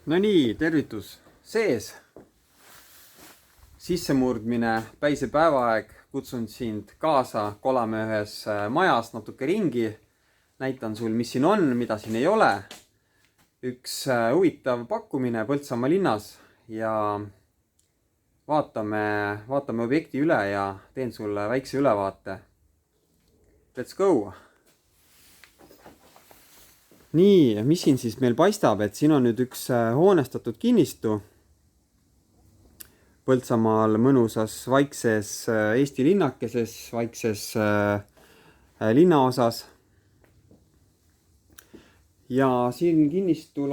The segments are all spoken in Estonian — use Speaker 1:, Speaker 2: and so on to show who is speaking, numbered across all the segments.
Speaker 1: No nii, tervitus sees. Sissemurdmine, päise päevaaeg. Kutsun sind kaasa, kolame ühes majas natuke ringi. Näitan sul, mis siin on, mida siin ei ole. Üks huvitav pakkumine Põltsamaa linnas ja vaatame objekti üle ja teen sulle väikse ülevaate. Let's go! Nii, mis siin siis meil paistab, et siin on nüüd üks hoonestatud kinnistu Põltsamaal mõnusas vaikses Eesti linnakeses, vaikses linnaosas. Ja siin kinnistul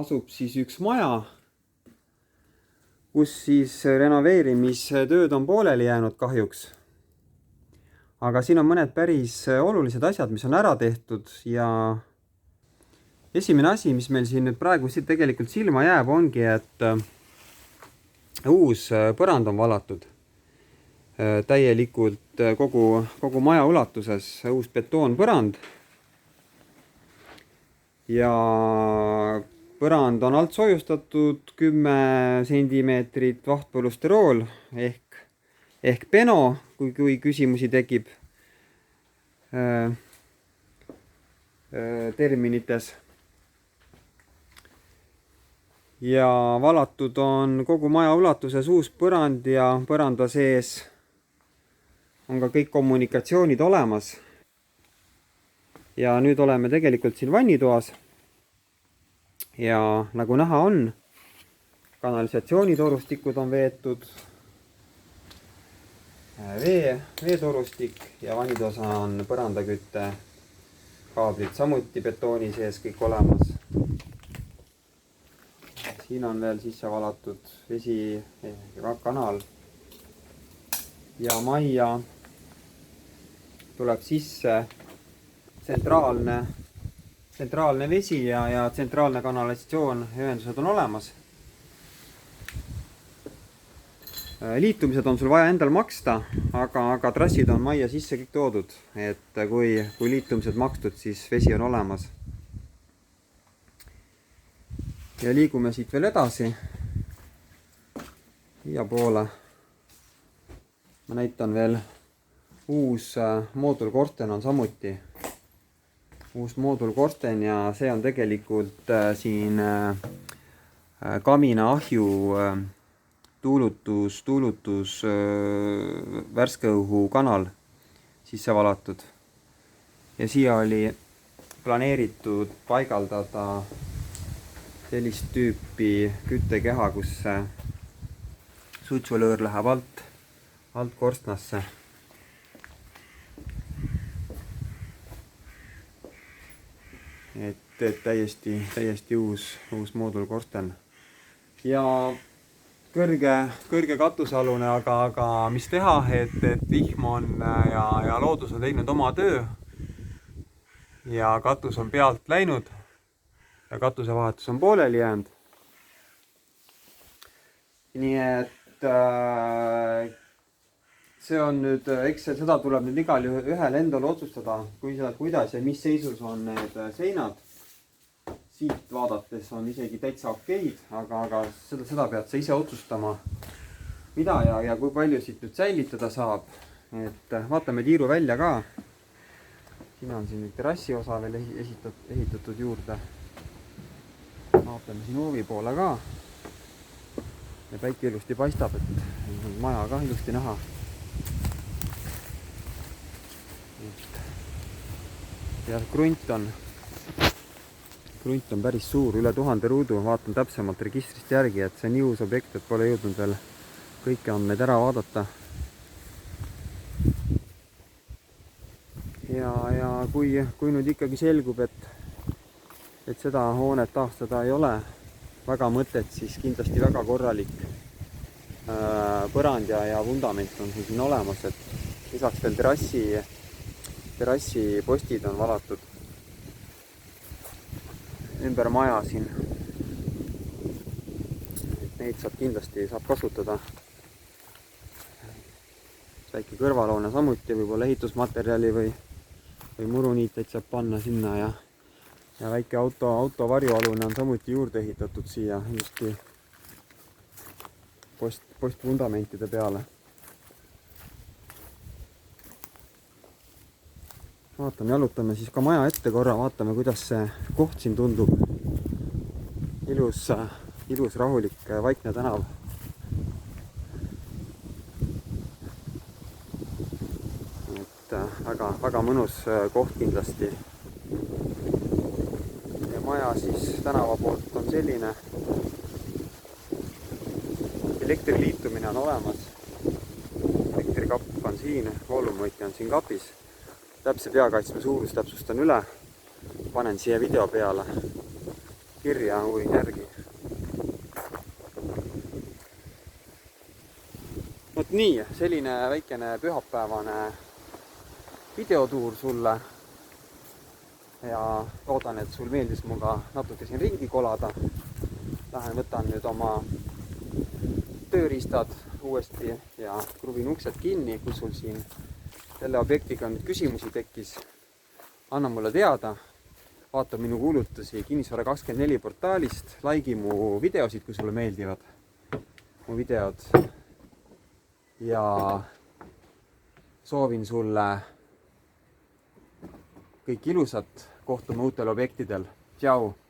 Speaker 1: asub siis üks maja, kus siis renoveerimistööd on pooleli jäänud kahjuks. Aga siin on mõned päris olulised asjad, mis on ära tehtud ja esimene asi, mis meil siin nüüd praegu tegelikult silma jääb, ongi, et uus põrand on valatud täielikult kogu maja ulatuses, uus betoonpõrand. Ja põrand on alt soojustatud 10 cm vahtpolüsterool ehk peno, kui küsimusi tekib terminites. Ja valatud on kogu maja ulatuses uus põrand ja põranda sees on ka kõik kommunikatsioonid olemas. Ja nüüd oleme tegelikult siin vannitoas. Ja nagu näha on, kanalisatsioonitorustikud on veetud, veetorustik ja vannitoas on põrandakütte kaablid samuti betooni sees kõik olemas. Siin on veel sisse valatud vesi, kanal ja majja tuleb sisse tsentraalne vesi ja tsentraalne kanalisatsioon, ühendused on olemas. Liitumised on sul vaja endal maksta, aga trassid on majja sisse kõik toodud, et kui liitumised makstud, siis vesi on olemas. Ja liigume siit veel edasi ja poole. Ma näitan veel, uus moodulkorsten on samuti. Uus moodulkorsten ja see on tegelikult siin kamina ahju tuulutus värskeõhu kanal sisse valatud. Ja siia oli planeeritud paigaldada sellist tüüpi küttekeha, kus suitsulõõr läheb alt korstnasse. Et täiesti uus moodulkorsten. Ja kõrge katusealune, aga mis teha, et vihm on ja loodus on teinud oma töö. Ja katus on pealt läinud. Ja katusevahetus on pooleli jäänud. Nii et see on nüüd, eks seda tuleb nüüd igal ühel endal otsustada, kuidas ja mis seisus on need seinad. Siit vaadates on isegi täitsa okeid, aga seda pead sa ise otsustama, mida ja kui palju siit nüüd säilitada saab. Et vaatame tiiru välja ka. Siin on siin terrassi osa veel ehitatud juurde. Vaatame siin hoovi poole ka. Ja päike ilusti paistab, et maja ka ilusti näha. Ja krunt on päris suur, üle 1000 ruudu. Vaatan täpsemalt registrist järgi, et see on nii uus objekt, et pole jõudnud veel kõiki andmeid ära vaadata. Ja kui nüüd ikkagi selgub, et seda hoonet taastada ei ole väga mõtet, siis kindlasti väga korralik põrand ja vundament on siin olemas, et lisaks veel terrassi postid on valatud ümber maja siin. Et neid saab kasutada. Väike kõrvaloone samuti, võib-olla ehitusmaterjali või muruniiteid saab panna sinna ja ja väike auto varjualune on samuti juurde ehitatud siia ilusti postfundamentide peale. Vaatame, jalutame siis ka maja ette korra, vaatame, kuidas see koht siin tundub. Ilus rahulik vaikne tänav. Et väga mõnus koht kindlasti. Ja maja siis tänava poolt on selline. Elektriliitumine on olemas. Elektrikapp on siin, voolumvõtja on siin kapis. Täpse peakaitsme suurus täpsustan üle. Panen siia video peale. Kirja uurin järgi. Vot nii, selline väikene pühapäevane videotuur sulle. Ja loodan, et sul meeldis muga natuke siin ringi kolada. Lähen võtan nüüd oma tööriistad uuesti ja kruvin uksed kinni, kus sul siin selle objektiga nüüd küsimusi tekkis. Anna mulle teada, vaata minu kuulutusi Kinnisvara24 portaalist, laigi mu videosid, kui sulle meeldivad mu videod. Ja soovin sulle kõik ilusat, kohtume uutel objektidel. Tšau!